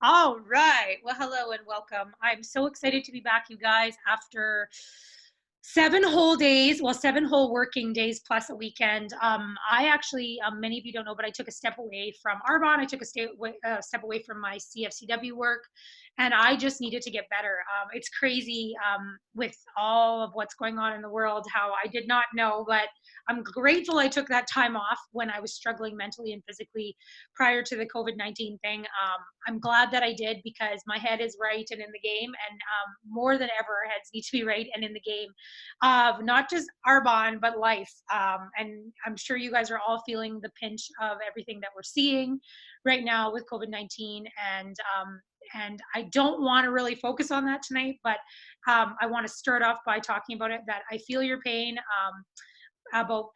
All right. Well, hello and welcome. I'm so excited to be back, you guys, after 7 whole days. Well, 7 whole working days plus a weekend. I actually, many of you don't know, but I took a step away from Arbonne. I took step away from my CFCW work, and I just needed to get better. It's crazy with all of what's going on in the world, how I did not know, but I'm grateful I took that time off when I was struggling mentally and physically prior to the COVID-19 thing. I'm glad that I did because my head is right and in the game, and more than ever, our heads need to be right and in the game of not just Arbonne, but life. And I'm sure you guys are all feeling the pinch of everything that we're seeing right now with COVID-19. And I don't want to really focus on that tonight, but I want to start off by talking about it that I feel your pain. About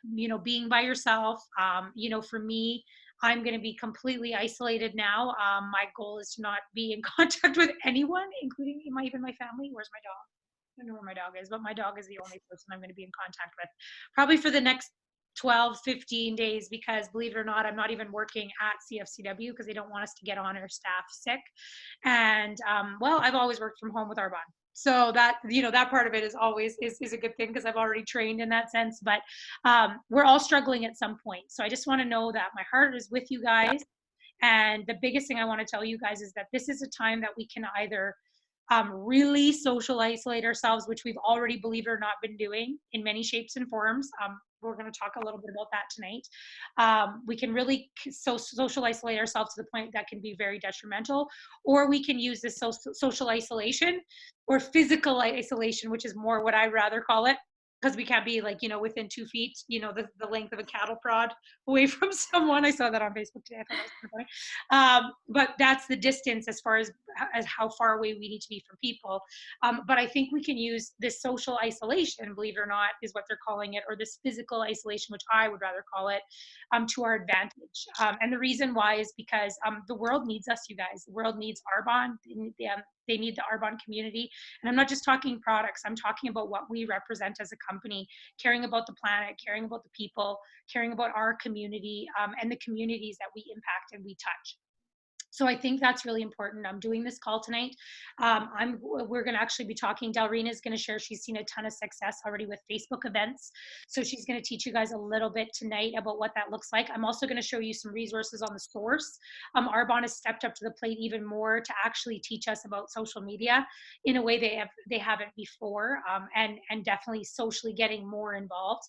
being by yourself. For me, I'm going to be completely isolated now. My goal is to not be in contact with anyone, including even my family. Where's my dog? I don't know where my dog is, but my dog is the only person I'm going to be in contact with probably for the next 12, 15 days, because believe it or not, I'm not even working at CFCW because they don't want us to get on our staff sick. And well, I've always worked from home with Arbonne. So that, that part of it is always is a good thing because I've already trained in that sense. But we're all struggling at some point. So I just want to know that my heart is with you guys. And the biggest thing I want to tell you guys is that this is a time that we can either really social isolate ourselves, which we've already, believe it or not, been doing in many shapes and forms. We're going to talk a little bit about that tonight. We can really social isolate ourselves to the point that can be very detrimental, or we can use this social isolation or physical isolation, which is more what I rather call it, because we can't be like, within 2 feet, the length of a cattle prod away from someone. I saw that on Facebook today. I thought that was funny. But that's the distance as far as how far away we need to be from people. But I think we can use this social isolation, believe it or not, is what they're calling it, or this physical isolation, which I would rather call it, to our advantage. And the reason why is because the world needs us, you guys. The world needs Arbonne. They need the Arbonne community. And I'm not just talking products, I'm talking about what we represent as a company, caring about the planet, caring about the people, caring about our community, and the communities that we impact and we touch. So I think that's really important. I'm doing this call tonight. We're going to actually be talking. Dalrina is going to share. She's seen a ton of success already with Facebook events. So she's going to teach you guys a little bit tonight about what that looks like. I'm also going to show you some resources on the source. Arbonne has stepped up to the plate even more to actually teach us about social media in a way they haven't before, and definitely socially getting more involved.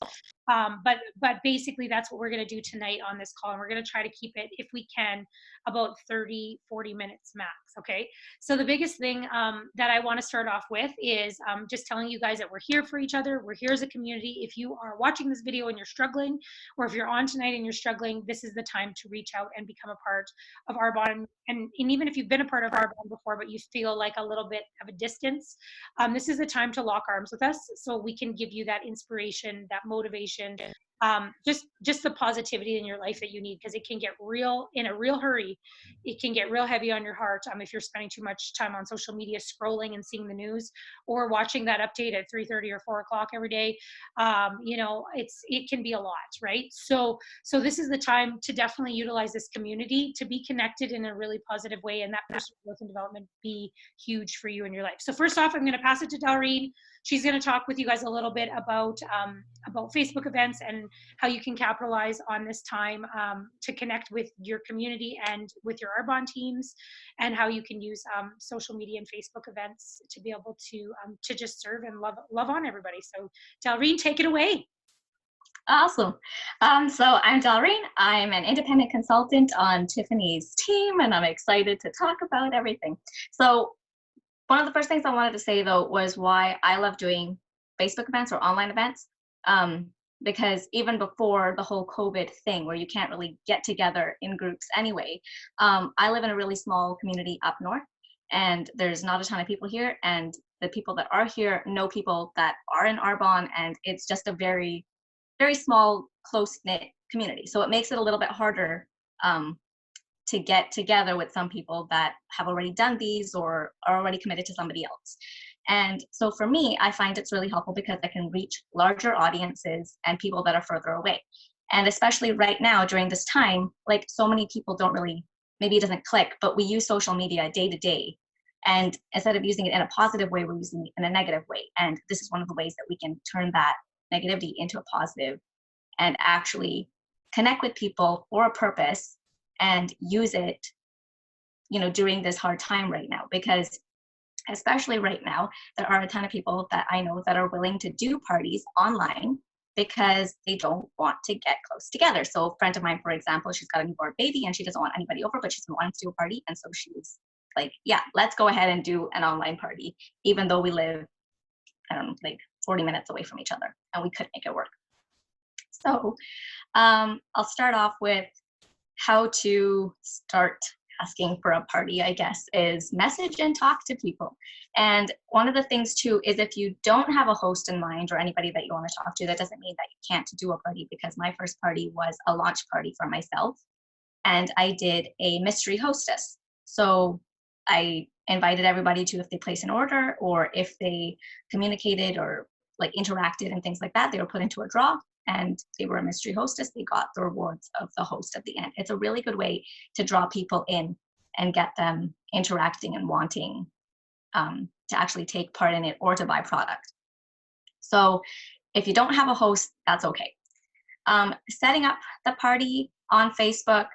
But basically that's what we're going to do tonight on this call, and we're going to try to keep it, if we can, about 30, 40 minutes max. Okay. So the biggest thing that I want to start off with is just telling you guys that we're here for each other. We're here as a community. If you are watching this video and you're struggling, or if you're on tonight and you're struggling, this is the time to reach out and become a part of Arbonne. And even if you've been a part of Arbonne before, but you feel like a little bit of a distance, this is the time to lock arms with us so we can give you that inspiration, that motivation, just the positivity in your life that you need, because it can get real in a real hurry. It can get real heavy on your heart if you're spending too much time on social media scrolling and seeing the news, or watching that update at 3:30 or 4 o'clock every day. It can be a lot, right? So this is the time to definitely utilize this community to be connected in a really positive way, and that personal growth and development be huge for you in your life. So first off, I'm going to pass it to Dalrine. She's going to talk with you guys a little bit about Facebook events and how you can capitalize on this time to connect with your community and with your Arbonne teams, and how you can use social media and Facebook events to be able to just serve and love on everybody. So Dalrine, take it away. Awesome. So I'm Dalrine. I'm an independent consultant on Tiffany's team, and I'm excited to talk about everything. So one of the first things I wanted to say, though, was why I love doing Facebook events or online events. Because even before the whole COVID thing, where you can't really get together in groups anyway, I live in a really small community up north, and there's not a ton of people here. And the people that are here know people that are in Arbonne, and it's just a very, very small, close-knit community. So it makes it a little bit harder to get together with some people that have already done these or are already committed to somebody else. And so for me, I find it's really helpful because I can reach larger audiences and people that are further away. And especially right now during this time, like, so many people don't really maybe it doesn't click, but we use social media day to day. And instead of using it in a positive way, we're using it in a negative way. And this is one of the ways that we can turn that negativity into a positive and actually connect with people for a purpose and use it, during this hard time right now. Because especially right now, there are a ton of people that I know that are willing to do parties online because they don't want to get close together. So a friend of mine, for example, she's got a newborn baby and she doesn't want anybody over, but she's been wanting to do a party. And so she was like, yeah, let's go ahead and do an online party, even though we live, I don't know, like 40 minutes away from each other, and we could make it work. So I'll start off with how to start asking for a party, I guess, is message and talk to people. And one of the things too is if you don't have a host in mind or anybody that you want to talk to, that doesn't mean that you can't do a party, because my first party was a launch party for myself. And I did a mystery hostess. So I invited everybody to, if they place an order or if they communicated or like interacted and things like that, they were put into a draw and they were a mystery hostess. They got the rewards of the host at the end. It's a really good way to draw people in and get them interacting and wanting to actually take part in it or to buy product. So if you don't have a host, that's okay. Setting up the party on Facebook,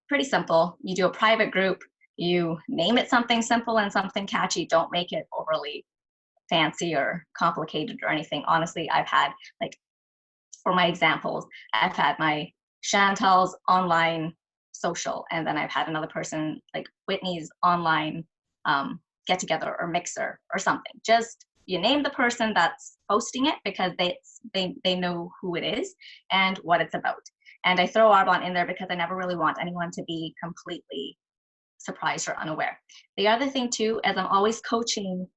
pretty simple. You do a private group, you name it something simple and something catchy. Don't make it overly fancy or complicated or anything. Honestly, I've had, like, for my examples, I've had my Chantal's online social, and then I've had another person like Whitney's online get together or mixer or something. Just you name the person that's hosting it, because they know who it is and what it's about. And I throw Arbonne in there because I never really want anyone to be completely surprised or unaware. The other thing too is I'm always coaching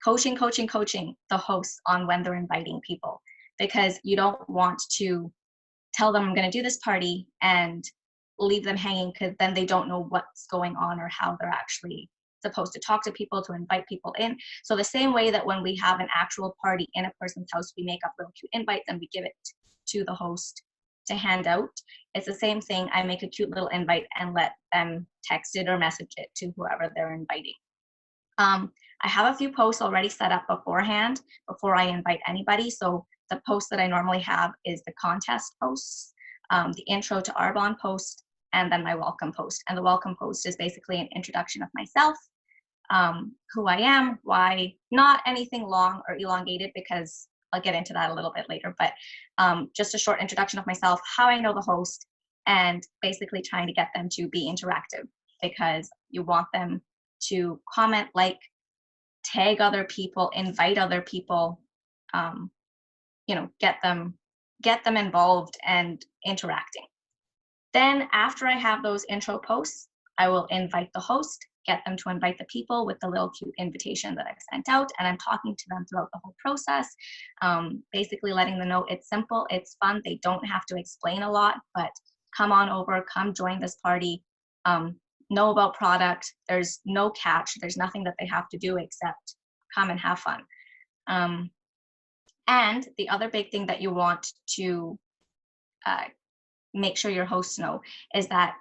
the hosts on when they're inviting people, because you don't want to tell them I'm going to do this party and leave them hanging, because then they don't know what's going on or how they're actually supposed to talk to people, to invite people in. So the same way that when we have an actual party in a person's house, we make up little cute invites and we give it to the host to hand out, it's the same thing. I make a cute little invite and let them text it or message it to whoever they're inviting. I have a few posts already set up beforehand before I invite anybody. So the post that I normally have is the contest posts, the intro to Arbonne post, and then my welcome post. And the welcome post is basically an introduction of myself, who I am, why, not anything long or elongated, because I'll get into that a little bit later, but just a short introduction of myself, how I know the host, and basically trying to get them to be interactive, because you want them to comment, like, tag other people, invite other people, get them involved and interacting. Then after I have those intro posts, I will invite the host, get them to invite the people with the little cute invitation that I've sent out, and I'm talking to them throughout the whole process, basically letting them know it's simple, it's fun, they don't have to explain a lot, but come on over, come join this party, know about product, there's no catch, there's nothing that they have to do except come and have fun. And the other big thing that you want to make sure your hosts know is that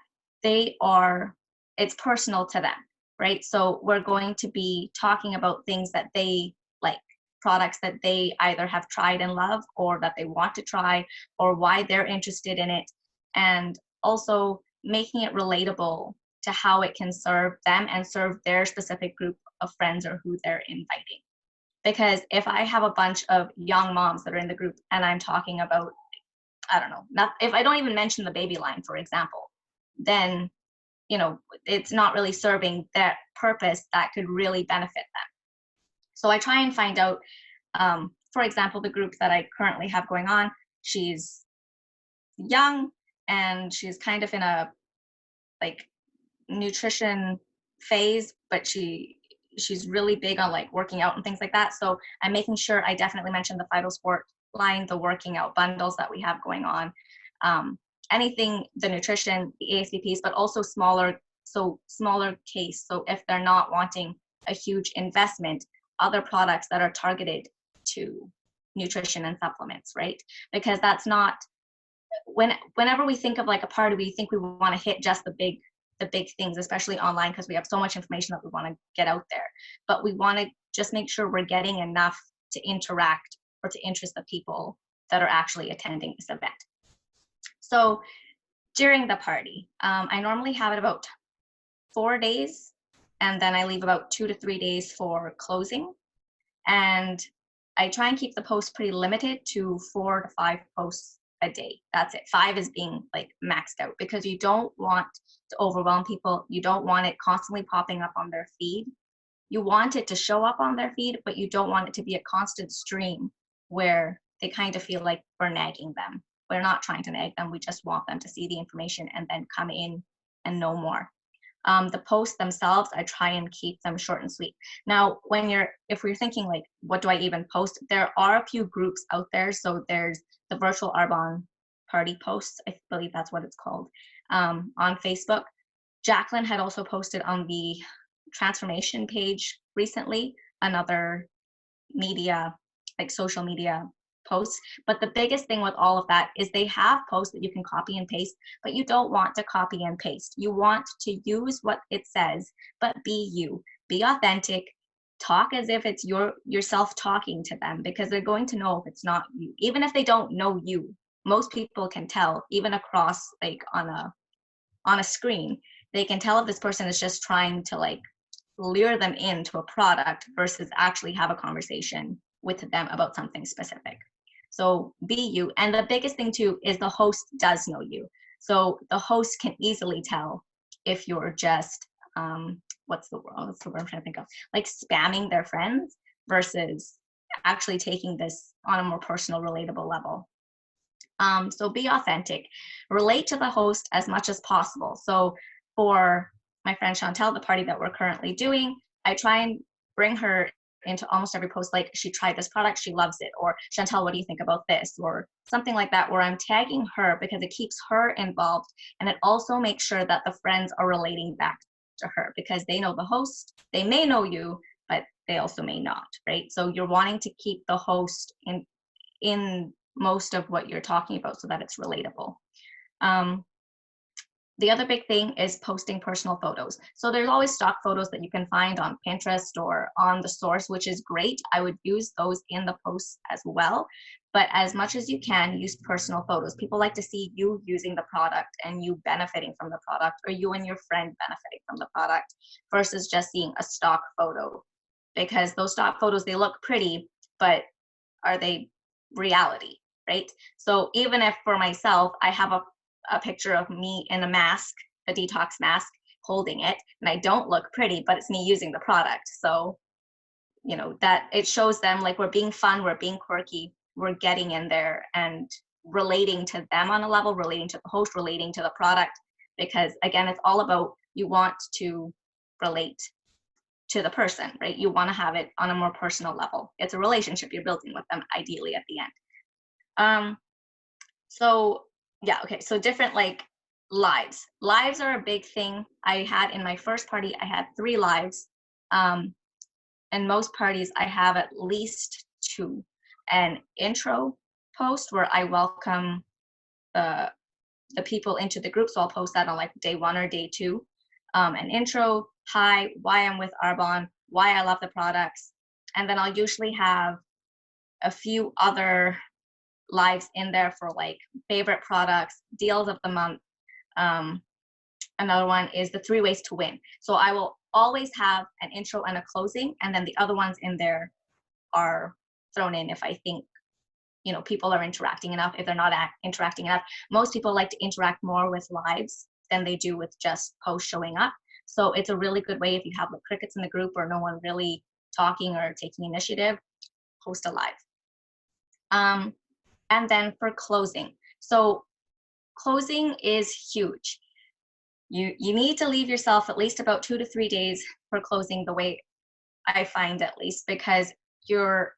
it's personal to them, right? So we're going to be talking about things that they like, products that they either have tried and love, or that they want to try, or why they're interested in it, and also making it relatable to how it can serve them and serve their specific group of friends or who they're inviting. Because if I have a bunch of young moms that are in the group and I'm talking about, I don't know, if I don't even mention the baby line, for example, then, it's not really serving that purpose that could really benefit them. So I try and find out, for example, the group that I currently have going on, she's young and she's kind of in a like nutrition phase, but she's really big on like working out and things like that. So I'm making sure I definitely mention the Phytosport line, the working out bundles that we have going on, anything, the nutrition, the ASVPs, but also smaller case. So if they're not wanting a huge investment, other products that are targeted to nutrition and supplements, right? Because that's not, whenever we think of like a party, we think we want to hit just the big the big things, especially online, because we have so much information that we want to get out there. But we want to just make sure we're getting enough to interact or to interest the people that are actually attending this event. So during the party, I normally have it about 4 days, and then I leave about 2 to 3 days for closing. And I try and keep the posts pretty limited to 4 to 5 posts a day. That's it. 5 is being like maxed out, because you don't want to overwhelm people. You don't want it constantly popping up on their feed. You want it to show up on their feed, but you don't want it to be a constant stream where they kind of feel like we're nagging them. We're not trying to nag them. We just want them to see the information and then come in and know more. The posts themselves, I try and keep them short and sweet. Now, if we're thinking like, what do I even post? There are a few groups out there. So there's the virtual Arbonne party posts, I believe that's what it's called, on Facebook. Jacqueline had also posted on the transformation page recently, another media, like social media posts. But the biggest thing with all of that is they have posts that you can copy and paste, but you don't want to copy and paste. You want to use what it says, but be you, be authentic, talk as if it's yourself talking to them, because they're going to know if it's not you. Even if they don't know you, most people can tell, even across like on a screen, they can tell if this person is just trying to like lure them into a product versus actually have a conversation with them about something specific. So be you. And the biggest thing too is the host does know you. So the host can easily tell if you're just, what's the word I'm trying to think of? Like spamming their friends versus actually taking this on a more personal, relatable level. So be authentic, relate to the host as much as possible. So for my friend Chantel, the party that we're currently doing, I try and bring her into almost every post, like she tried this product, she loves it, or Chantel, what do you think about this, or something like that, where I'm tagging her because it keeps her involved, and it also makes sure that the friends are relating back to her because they know the host, they may know you, but they also may not, right? So you're wanting to keep the host in most of what you're talking about so that it's relatable. The other big thing is posting personal photos. So there's always stock photos that you can find on Pinterest or on the source, which is great. I would use those in the posts as well. But as much as you can, use personal photos. People like to see you using the product and you benefiting from the product, or you and your friend benefiting from the product, versus just seeing a stock photo. Because those stock photos, they look pretty, but are they reality, right? So even if for myself, I have a picture of me in a mask, a detox mask, holding it, and I don't look pretty, but it's me using the product. So, you know, that it shows them like we're being fun, we're being quirky, we're getting in there and relating to them on a level, relating to the host, relating to the product, because again, it's all about, you want to relate to the person, right? You want to have it on a more personal level. It's a relationship you're building with them, ideally at the end. So yeah, okay, so different like lives. Lives are a big thing. I had in my first party, I had 3 lives. And most parties, I have at least 2. An intro post where I welcome the people into the group. So I'll post that on like day 1 or day 2. An intro, hi, why I'm with Arbonne, why I love the products. And then I'll usually have a few other lives in there for like favorite products, deals of the month. Another one is the 3 ways to win. So I will always have an intro and a closing, and then the other ones in there are thrown in if I think, you know, people are interacting enough. If they're not interacting enough, most people like to interact more with lives than they do with just posts showing up. So it's a really good way if you have like crickets in the group or no one really talking or taking initiative, post a live. And then for closing. So closing is huge. You need to leave yourself at least about 2 to 3 days for closing, the way I find at least, because you're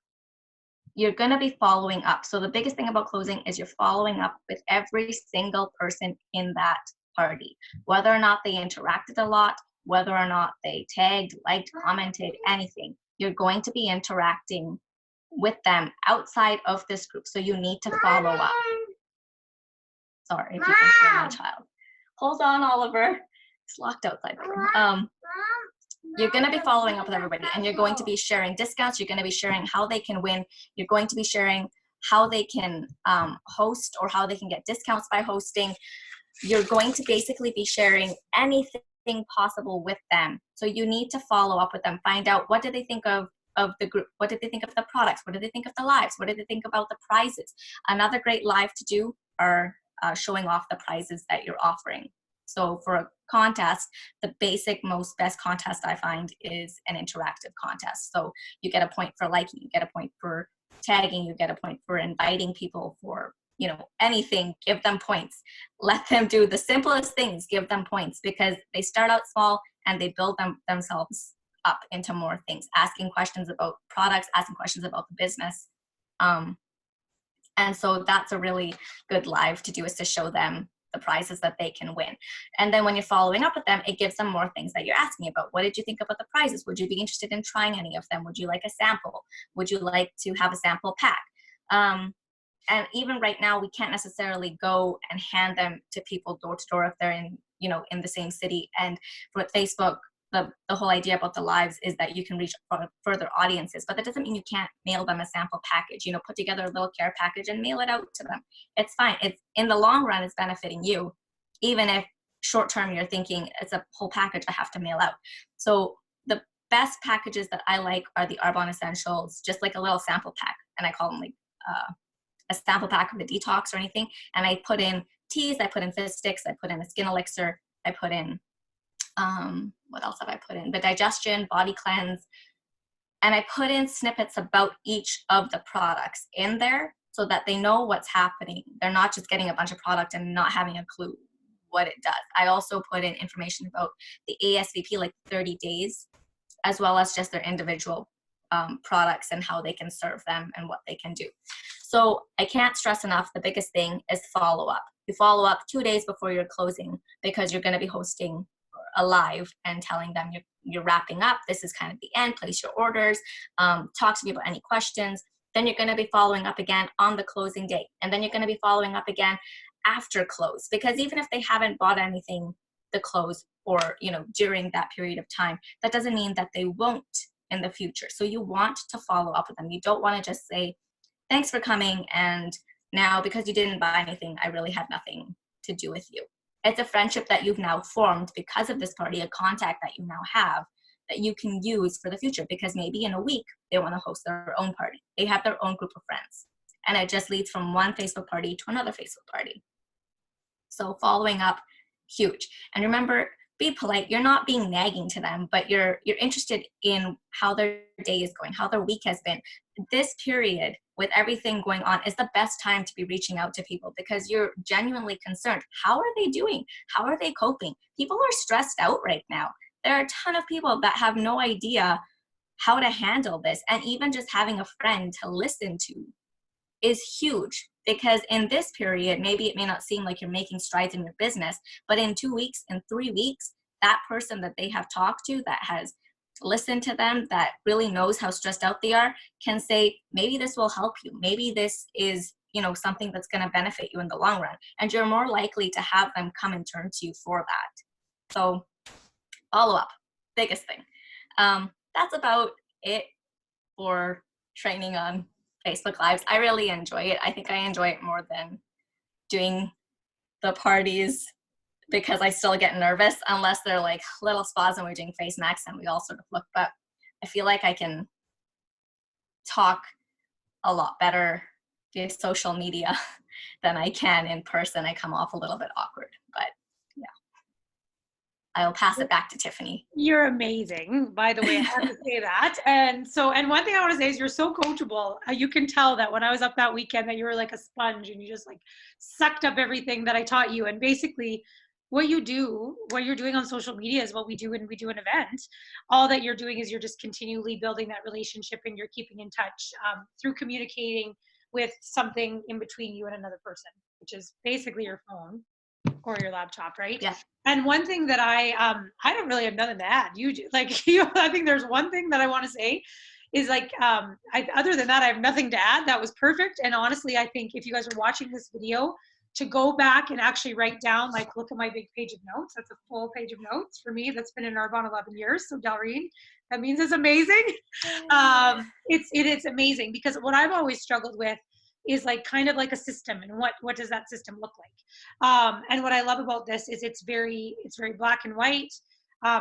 going to be following up. So the biggest thing about closing is you're following up with every single person in that party, whether or not they interacted a lot, whether or not they tagged, liked, commented, anything. You're going to be interacting with them outside of this group. So you need to follow up. Sorry if you can hear my child. Hold on, Oliver. It's locked outside. You're going to be following up with everybody, and you're going to be sharing discounts. You're going to be sharing how they can win. You're going to be sharing how they can host, or how they can get discounts by hosting. You're going to basically be sharing anything possible with them. So you need to follow up with them, find out what did they think of the group, what did they think of the products, what did they think of the lives, what did they think about the prizes. Another great live to do are showing off the prizes that you're offering. So for a contest, the basic best contest I find is an interactive contest. So you get a point for liking, you get a point for tagging, you get a point for inviting people, for anything. Give them points. Let them do the simplest things. Give them points, because they start out small and they build themselves up into more things, asking questions about products, asking questions about the business. And so that's a really good live to do, is to show them the prizes that they can win. And then when you're following up with them, it gives them more things that you're asking about. What did you think about the prizes? Would you be interested in trying any of them? Would you like a sample? Would you like to have a sample pack? And even right now, we can't necessarily go and hand them to people door to door if they're in the same city. And with Facebook, the whole idea about the lives is that you can reach further audiences, but that doesn't mean you can't mail them a sample package. Put together a little care package and mail it out to them. It's fine. It's, in the long run, it's benefiting you, even if short term you're thinking it's a whole package I have to mail out. So the best packages that I like are the Arbonne Essentials, just like a little sample pack, and I call them like a sample pack of the detox or anything. And I put in teas, I put in fizz sticks, I put in a skin elixir, I put in what else have I put in? The digestion, body cleanse. And I put in snippets about each of the products in there so that they know what's happening. They're not just getting a bunch of product and not having a clue what it does. I also put in information about the ASVP, like 30 days, as well as just their individual products and how they can serve them and what they can do. So I can't stress enough, the biggest thing is follow up. You follow up 2 days before you're closing, because you're going to be hosting a live and telling them you're wrapping up. This is kind of the end. Place your orders. Talk to me about any questions. Then you're going to be following up again on the closing date. And then you're going to be following up again after close, because even if they haven't bought anything to close, or during that period of time, that doesn't mean that they won't in the future. So you want to follow up with them. You don't want to just say, thanks for coming, and now because you didn't buy anything, I really had nothing to do with you. It's a friendship that you've now formed because of this party, a contact that you now have that you can use for the future, because maybe in a week they want to host their own party. They have their own group of friends, and it just leads from one Facebook party to another Facebook party. So following up, huge. And remember, be polite. You're not being nagging to them, but you're interested in how their day is going, how their week has been. This period, with everything going on, is the best time to be reaching out to people, because you're genuinely concerned. How are they doing? How are they coping? People are stressed out right now. There are a ton of people that have no idea how to handle this. And even just having a friend to listen to is huge, because in this period, maybe it may not seem like you're making strides in your business, but in 2 weeks, in 3 weeks, that person that they have talked to, that has listened to them, that really knows how stressed out they are, can say, maybe this will help you. Maybe this is, something that's going to benefit you in the long run. And you're more likely to have them come and turn to you for that. So follow up, biggest thing. That's about it for training on Facebook Lives. I really enjoy it. I think I enjoy it more than doing the parties, because I still get nervous, unless they're like little spas and we're doing face masks and we all sort of look. But I feel like I can talk a lot better via social media than I can in person. I come off a little bit awkward, but yeah. I'll pass it back to Tiffany. You're amazing, by the way. I have to say that. And one thing I want to say is you're so coachable. You can tell that when I was up that weekend that you were like a sponge, and you just like sucked up everything that I taught you. And basically what you're doing on social media is what we do when we do an event. All that you're doing is you're just continually building that relationship, and you're keeping in touch through communicating with something in between you and another person, which is basically your phone or your laptop, right? Yeah. And one thing that I don't really have nothing to add. You do, like, I think there's one thing that I want to say is like, other than that, I have nothing to add. That was perfect. And honestly, I think if you guys are watching this video, to go back and actually write down, like, look at my big page of notes. That's a full page of notes for me. That's been in Arbonne 11 years. So Delreen, that means it's amazing. It's amazing, because what I've always struggled with is like kind of like a system, and what does that system look like? And what I love about this is it's very black and white.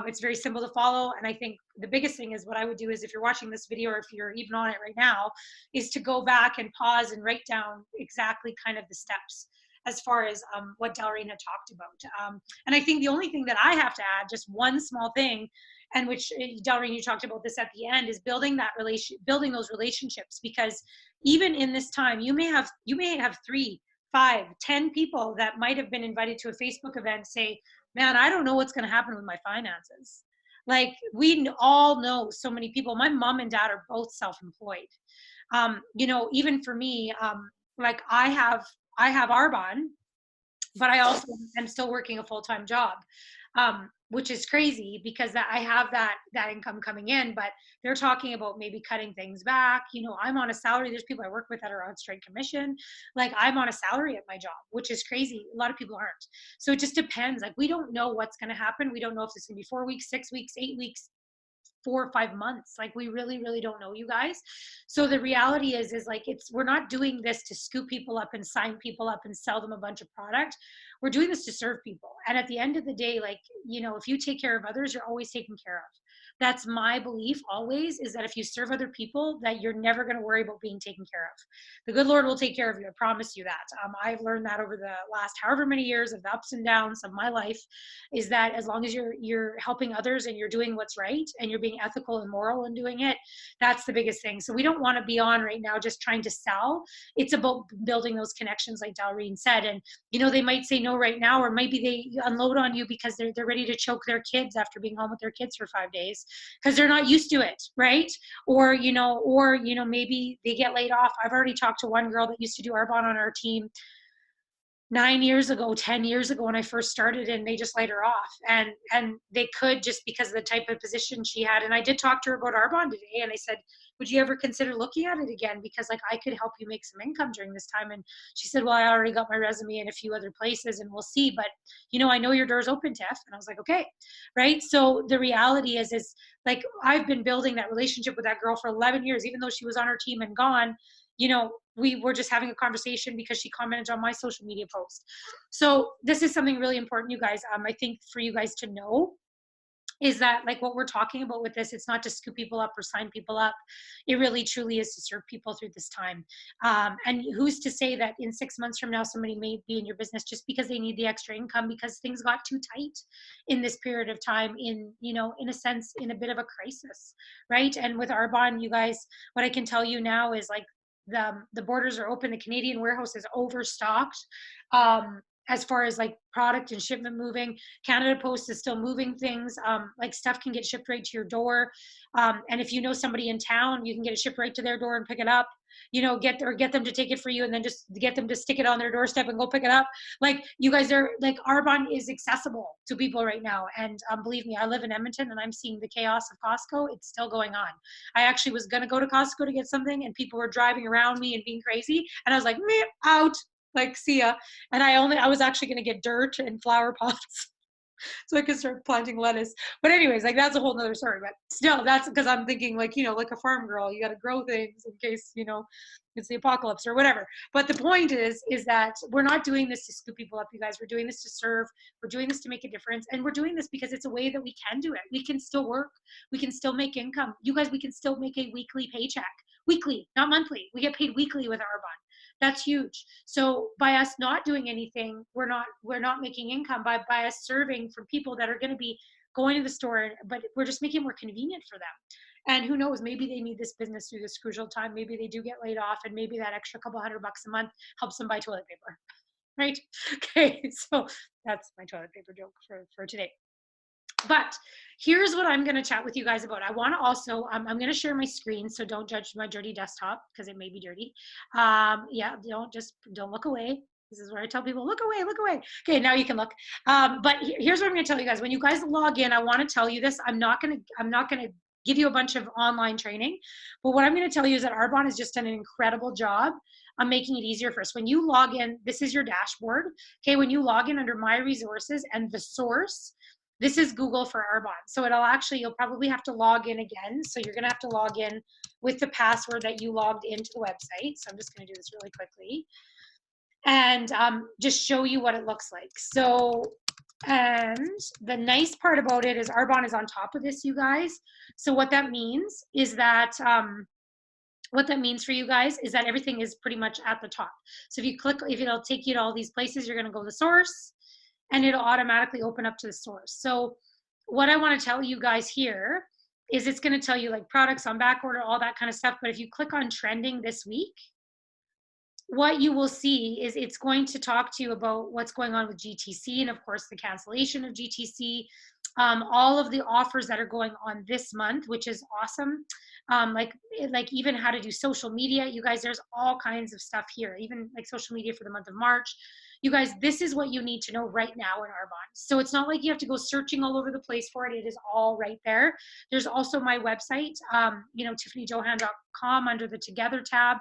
It's very simple to follow. And I think the biggest thing is, what I would do is, if you're watching this video, or if you're even on it right now, is to go back and pause and write down exactly kind of the steps as far as what Delreen had talked about. And I think the only thing that I have to add, just one small thing, and which Delreen, you talked about this at the end, is building those relationships. Because even in this time, you may have 3, 5, 10 people that might have been invited to a Facebook event say, man, I don't know what's going to happen with my finances. Like, we all know so many people. My mom and dad are both self-employed. You know, even for me, like I have Arbonne, but I also am still working a full-time job, which is crazy, because that I have that income coming in, but they're talking about maybe cutting things back. You know, I'm on a salary. There's people I work with that are on straight commission. Like, I'm on a salary at my job, which is crazy. A lot of people aren't. So it just depends. Like, we don't know what's going to happen. We don't know if it's going to be 4 weeks, 6 weeks, 8 weeks, 4 or 5 months. Like, we really, really don't know, you guys. So the reality is like, we're not doing this to scoop people up and sign people up and sell them a bunch of product. We're doing this to serve people. And at the end of the day, like, you know, if you take care of others, you're always taken care of. That's my belief always, is that if you serve other people, that you're never going to worry about being taken care of. The good Lord will take care of you. I promise you that. I've learned that over the last however many years of the ups and downs of my life, is that as long as you're helping others and you're doing what's right and you're being ethical and moral in doing it, that's the biggest thing. So we don't want to be on right now just trying to sell. It's about building those connections, like Delreen said. And, you know, they might say no right now, or maybe they unload on you because they're ready to choke their kids after being home with their kids for 5 days, because they're not used to it, right? Or maybe they get laid off. I've already talked to one girl that used to do Arbonne on our team 9 years ago, 10 years ago, when I first started, and they just laid her off. And they could, just because of the type of position she had. And I did talk to her about Arbonne today, and I said, would you ever consider looking at it again? Because, like, I could help you make some income during this time. And she said, well, I already got my resume in a few other places, and we'll see. But, you know, I know your door's open, Tiff. And I was like, okay. Right. So the reality is like, I've been building that relationship with that girl for 11 years, even though she was on our team and gone. You know, we were just having a conversation because she commented on my social media post. So this is something really important, you guys. I think for you guys to know, is that, like, what we're talking about with this, it's not to scoop people up or sign people up. It really truly is to serve people through this time. And who's to say that in 6 months from now, somebody may be in your business just because they need the extra income, because things got too tight in this period of time, in a sense, in a bit of a crisis, right? And with Arbonne, you guys, what I can tell you now is, like, the borders are open. The Canadian warehouse is overstocked. As far as, like, product and shipment moving, Canada Post is still moving things. Like, stuff can get shipped right to your door. And if you know somebody in town, you can get it shipped right to their door and pick it up. You know, get them to take it for you, and then just get them to stick it on their doorstep and go pick it up. Like, you guys are, like, Arbonne is accessible to people right now. And believe me, I live in Edmonton, and I'm seeing the chaos of Costco. It's still going on. I actually was going to go to Costco to get something, and people were driving around me and being crazy. And I was like, meh, out. Like, see ya. And I was actually going to get dirt and flower pots so I could start planting lettuce. But anyways, like, that's a whole nother story. But still, that's because I'm thinking, like, like a farm girl, you got to grow things in case, it's the apocalypse or whatever. But the point is that we're not doing this to scoop people up, you guys. We're doing this to serve. We're doing this to make a difference. And we're doing this because it's a way that we can do it. We can still work. We can still make income. You guys, we can still make a weekly paycheck. Weekly, not monthly. We get paid weekly with Arbonne. That's huge. So by us not doing anything, we're not making income. By us serving for people that are going to be going to the store, but we're just making it more convenient for them. And who knows, maybe they need this business through this crucial time. Maybe they do get laid off, and maybe that extra couple $100 a month helps them buy toilet paper. Right? Okay, so that's my toilet paper joke for today. But here's what I'm going to chat with you guys about. I want to also, I'm going to share my screen, so don't judge my dirty desktop because it may be dirty. Yeah, don't look away. This is where I tell people, look away, look away. Okay, now you can look. But here's what I'm going to tell you guys. When you guys log in, I want to tell you this. I'm not going to give you a bunch of online training, but what I'm going to tell you is that Arbonne has just done an incredible job on making it easier for us. When you log in, this is your dashboard. Okay, when you log in under My Resources and the source, this is Google for Arbonne. So it'll actually, you'll probably have to log in again. So you're gonna have to log in with the password that you logged into the website. So I'm just gonna do this really quickly and just show you what it looks like. So, and the nice part about it is Arbonne is on top of this, you guys. So what that means is that, what that means for you guys is that everything is pretty much at the top. So if you click, if it'll take you to all these places, you're gonna go to the source and it'll automatically open up to the source. So what I wanna tell you guys here is it's gonna tell you like products on back order, all that kind of stuff. But if you click on trending this week, what you will see is it's going to talk to you about what's going on with GTC and of course the cancellation of GTC, all of the offers that are going on this month, which is awesome. Like even how to do social media, you guys, there's all kinds of stuff here, even like social media for the month of March. You guys, this is what you need to know right now in Arbonne. So it's not like you have to go searching all over the place for it. It is all right there. There's also my website, you know, tiffanyjohann.com under the Together tab.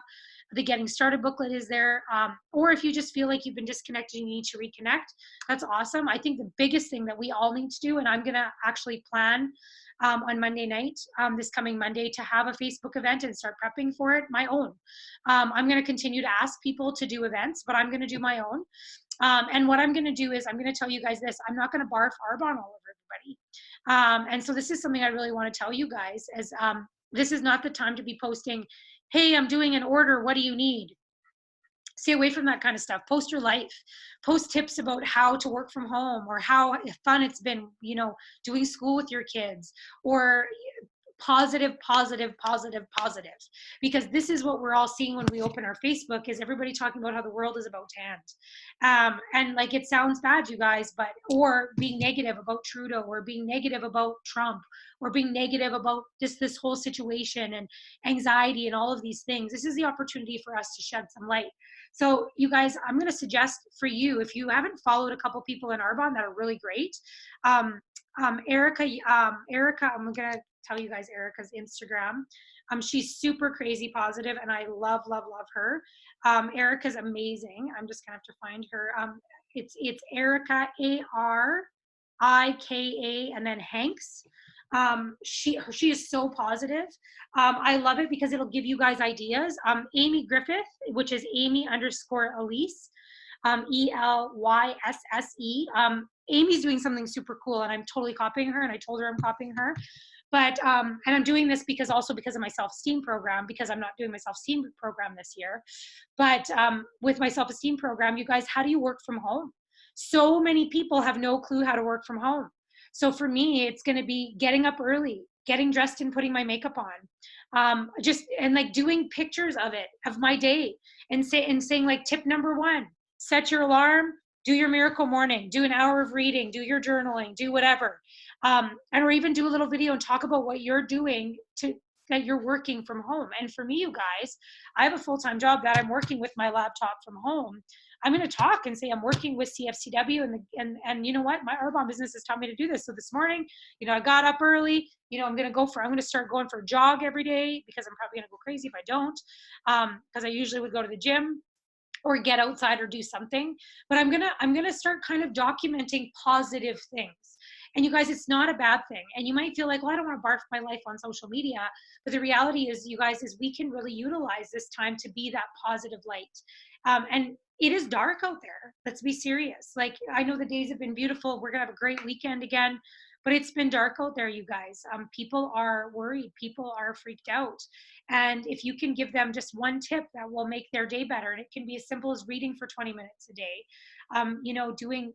The Getting Started booklet is there. Or if you just feel like you've been disconnected and you need to reconnect, that's awesome. I think the biggest thing that we all need to do, and I'm going to actually plan on Monday night, this coming Monday, to have a Facebook event and start prepping for it, my own. I'm going to continue to ask people to do events, but I'm going to do my own. And what I'm going to do is I'm going to tell you guys this. I'm not going to barf Arbonne all over everybody. And so this is something I really want to tell you guys is this is not the time to be posting, hey, I'm doing an order, what do you need? Stay away from that kind of stuff. Post your life. Post tips about how to work from home or how fun it's been, you know, doing school with your kids, or positive, positive, positive, positive. Because this is what we're all seeing when we open our Facebook, is everybody talking about how the world is about to end. And like, it sounds bad, you guys, but, or being negative about Trudeau, or being negative about Trump, or being negative about this whole situation and anxiety and all of these things. This is the opportunity for us to shed some light. So you guys, I'm going to suggest for you, if you haven't followed a couple people in Arbonne that are really great, Erica, I'm going to tell you guys Erica's Instagram. She's super crazy positive and I love, love, love her. Erica's amazing. I'm just gonna have to find her. It's Erica, Arika, and then Hanks. She is so positive. I love it because it'll give you guys ideas. Amy Griffith, which is Amy_Elise, ELYSSE. Amy's doing something super cool and I'm totally copying her, and I told her I'm copying her. But, and I'm doing this because also because of my self-esteem program, because I'm not doing my self-esteem program this year. But with my self-esteem program, you guys, how do you work from home? So many people have no clue how to work from home. So for me, it's going to be getting up early, getting dressed and putting my makeup on, and like doing pictures of it, of my day, and saying like tip number 1, set your alarm, do your miracle morning, do an hour of reading, do your journaling, do whatever. Or even do a little video and talk about what you're doing that you're working from home. And for me, you guys, I have a full-time job that I'm working with my laptop from home. I'm going to talk and say I'm working with CFCW, and you know what, my Arbonne business has taught me to do this. So this morning, you know, I got up early. You know, I'm going to start going for a jog every day, because I'm probably going to go crazy if I don't, because I usually would go to the gym or get outside or do something. But I'm gonna start kind of documenting positive things. And you guys, it's not a bad thing. And you might feel like, well, I don't want to barf my life on social media. But the reality is, you guys, is we can really utilize this time to be that positive light. And it is dark out there. Let's be serious. Like, I know the days have been beautiful. We're gonna have a great weekend again, but it's been dark out there, you guys. People are worried. People are freaked out. And if you can give them just one tip that will make their day better, and it can be as simple as reading for 20 minutes a day, doing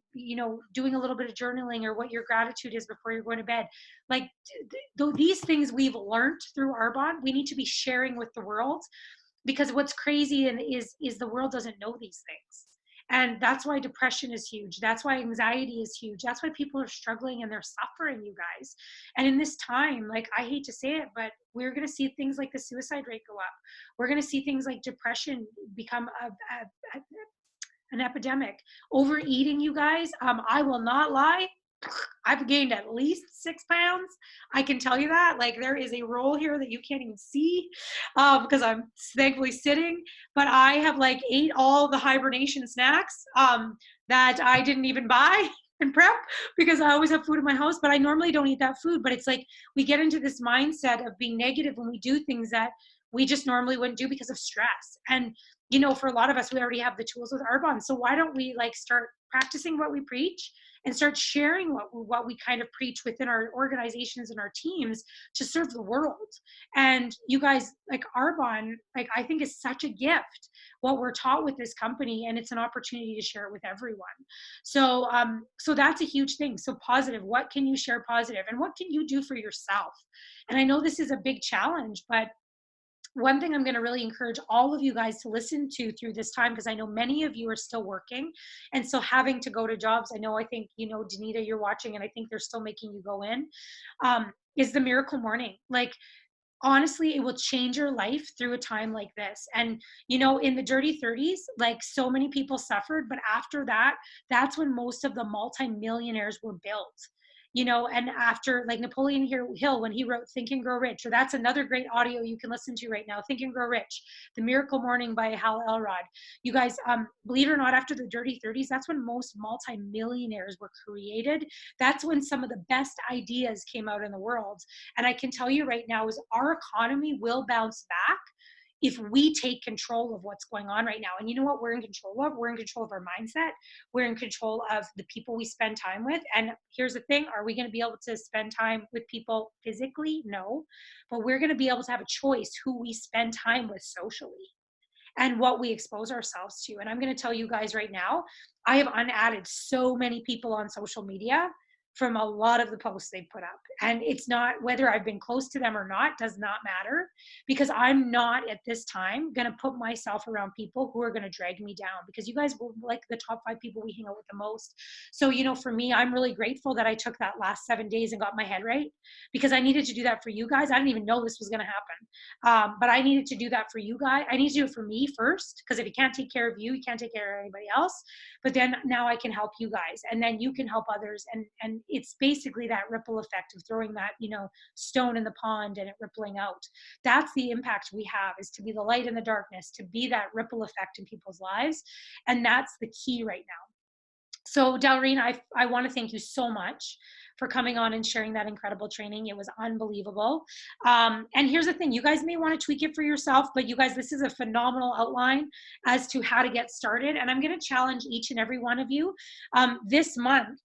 a little bit of journaling, or what your gratitude is before you're going to bed. Like these things we've learned through Arbonne, we need to be sharing with the world, because what's crazy is the world doesn't know these things. And that's why depression is huge. That's why anxiety is huge. That's why people are struggling and they're suffering, you guys. And in this time, like, I hate to say it, but we're going to see things like the suicide rate go up. We're going to see things like depression become an epidemic. Overeating, you guys, I will not lie. I've gained at least 6 pounds. I can tell you that. Like there is a roll here that you can't even see because I'm thankfully sitting. But I have like ate all the hibernation snacks that I didn't even buy and prep because I always have food in my house. But I normally don't eat that food. But it's like we get into this mindset of being negative when we do things that we just normally wouldn't do because of stress. And you know, for a lot of us, we already have the tools with Arbonne. So why don't we like start practicing what we preach and start sharing what we kind of preach within our organizations and our teams to serve the world. And you guys, like Arbonne, like I think is such a gift what we're taught with this company, and it's an opportunity to share it with everyone. So that's a huge thing. So positive, what can you share positive, and what can you do for yourself? And I know this is a big challenge, but one thing I'm going to really encourage all of you guys to listen to through this time, because I know many of you are still working and still having to go to jobs. I know, I think, you know, Danita, you're watching, and I think they're still making you go in, is the miracle morning. Like, honestly, it will change your life through a time like this. And, you know, in the dirty 30s, like so many people suffered, but after that, that's when most of the multimillionaires were built. You know, and after like Napoleon Hill, when he wrote Think and Grow Rich, or that's another great audio you can listen to right now, Think and Grow Rich, The Miracle Morning by Hal Elrod. You guys, believe it or not, after the dirty 30s, that's when most multimillionaires were created. That's when some of the best ideas came out in the world. And I can tell you right now is our economy will bounce back if we take control of what's going on right now. And you know what we're in control of? We're in control of our mindset. We're in control of the people we spend time with. And here's the thing, are we going to be able to spend time with people physically? No. But we're going to be able to have a choice who we spend time with socially and what we expose ourselves to. And I'm going to tell you guys right now, I have unadded so many people on social media from a lot of the posts they put up. And it's not whether I've been close to them or not, does not matter, because I'm not at this time going to put myself around people who are going to drag me down, because you guys were like the top 5 people we hang out with the most. So, you know, for me, I'm really grateful that I took that last 7 days and got my head right, because I needed to do that for you guys. I didn't even know this was going to happen. But I needed to do that for you guys. I need to do it for me first, because if you can't take care of you, you can't take care of anybody else. But then now I can help you guys, and then you can help others. And it's basically that ripple effect of throwing that, you know, stone in the pond and it rippling out. That's the impact we have, is to be the light in the darkness, to be that ripple effect in people's lives. And that's the key right now. So Dalreen, I want to thank you so much for coming on and sharing that incredible training. It was unbelievable. And here's the thing, you guys may want to tweak it for yourself, but you guys, this is a phenomenal outline as to how to get started. And I'm going to challenge each and every one of you this month.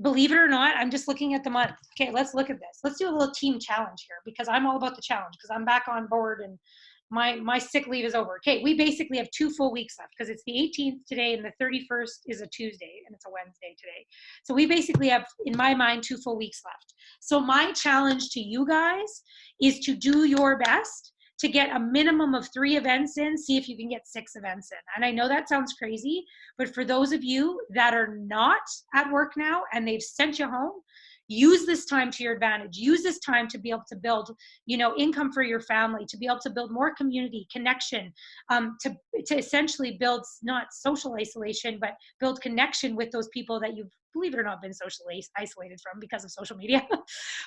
Believe it or not, I'm just looking at the month. Okay, let's look at this. Let's do a little team challenge here, because I'm all about the challenge, because I'm back on board and my sick leave is over. Okay, we basically have 2 full weeks left, because it's the 18th today and the 31st is a Tuesday and it's a Wednesday today. So we basically have, in my mind, 2 full weeks left. So my challenge to you guys is to do your best to get a minimum of 3 events in. See if you can get 6 events in. And I know that sounds crazy, but for those of you that are not at work now and they've sent you home, use this time to your advantage. Use this time to be able to build, you know, income for your family, to be able to build more community connection, to essentially build not social isolation, but build connection with those people that you've, believe it or not, been socially isolated from because of social media.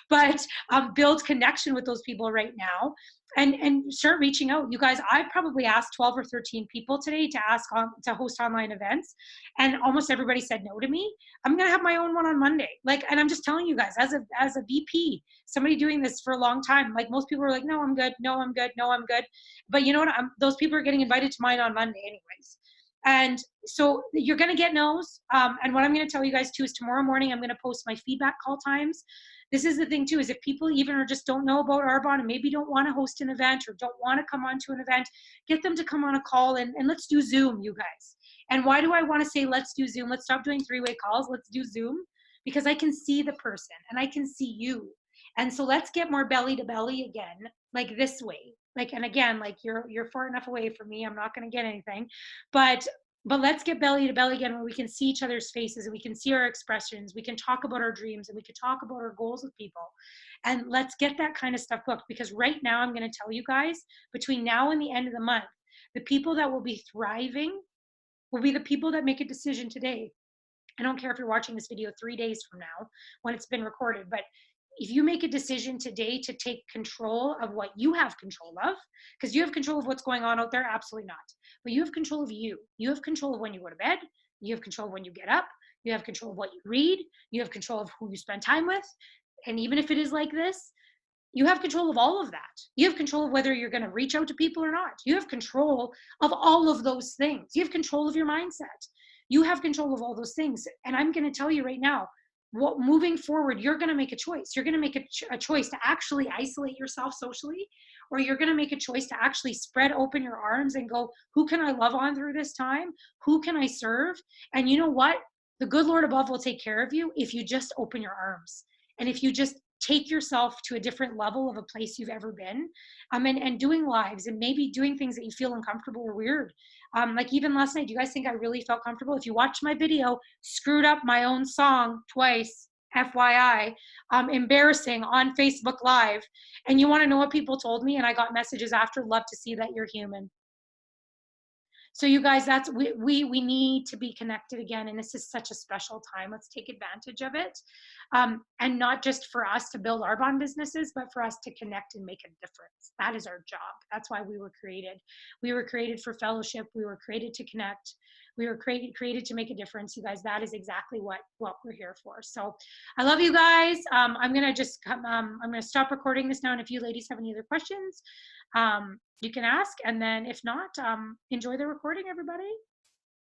But build connection with those people right now, and start reaching out. You guys, I probably asked 12 or 13 people today to ask to host online events, and almost everybody said no to me. I'm gonna have my own one on Monday. Like, and I'm just telling you guys, as a VP, somebody doing this for a long time, like most people are like, no, I'm good, no, I'm good, no, I'm good. But you know what? Those people are getting invited to mine on Monday anyways. And so you're going to get no's. And what I'm going to tell you guys too is tomorrow morning, I'm going to post my feedback call times. This is the thing too, is if people even or just don't know about Arbonne and maybe don't want to host an event or don't want to come on to an event, get them to come on a call and let's do Zoom, you guys. And why do I want to say let's do Zoom? Let's stop doing 3-way calls. Let's do Zoom, because I can see the person and I can see you. And so let's get more belly to belly again, like this way. Like, and again, like you're far enough away from me, I'm not going to get anything, but let's get belly to belly again, where we can see each other's faces and we can see our expressions. We can talk about our dreams and we can talk about our goals with people. And let's get that kind of stuff booked, because right now I'm going to tell you guys, between now and the end of the month, the people that will be thriving will be the people that make a decision today. I don't care if you're watching this video 3 days from now when it's been recorded, but if you make a decision today to take control of what you have control of, because you have control of what's going on out there, absolutely not. But you have control of you. You have control of when you go to bed. You have control of when you get up. You have control of what you read. You have control of who you spend time with. And even if it is like this, you have control of all of that. You have control of whether you're going to reach out to people or not. You have control of all of those things. You have control of your mindset. You have control of all those things. And I'm going to tell you right now, what moving forward, you're going to make a choice. You're going to make a choice to actually isolate yourself socially, or you're going to make a choice to actually spread open your arms and go, who can I love on through this time? Who can I serve? And you know what? The good Lord above will take care of you if you just open your arms. And if you just take yourself to a different level of a place you've ever been, and doing lives and maybe doing things that you feel uncomfortable or weird. Like even last night, do you guys think I really felt comfortable? If you watch my video, screwed up my own song twice, FYI, embarrassing on Facebook Live. And you want to know what people told me? And I got messages after, love to see that you're human. So you guys, that's we need to be connected again, and this is such a special time. Let's take advantage of it, and not just for us to build Arbonne businesses, but for us to connect and make a difference. That is our job. That's why we were created. We were created for fellowship. We were created to connect. We were created to make a difference. You guys, that is exactly what we're here for. So I love you guys. I'm gonna just come. I'm gonna stop recording this now, and if you ladies have any other questions, you can ask, and then if not, enjoy the recording, everybody.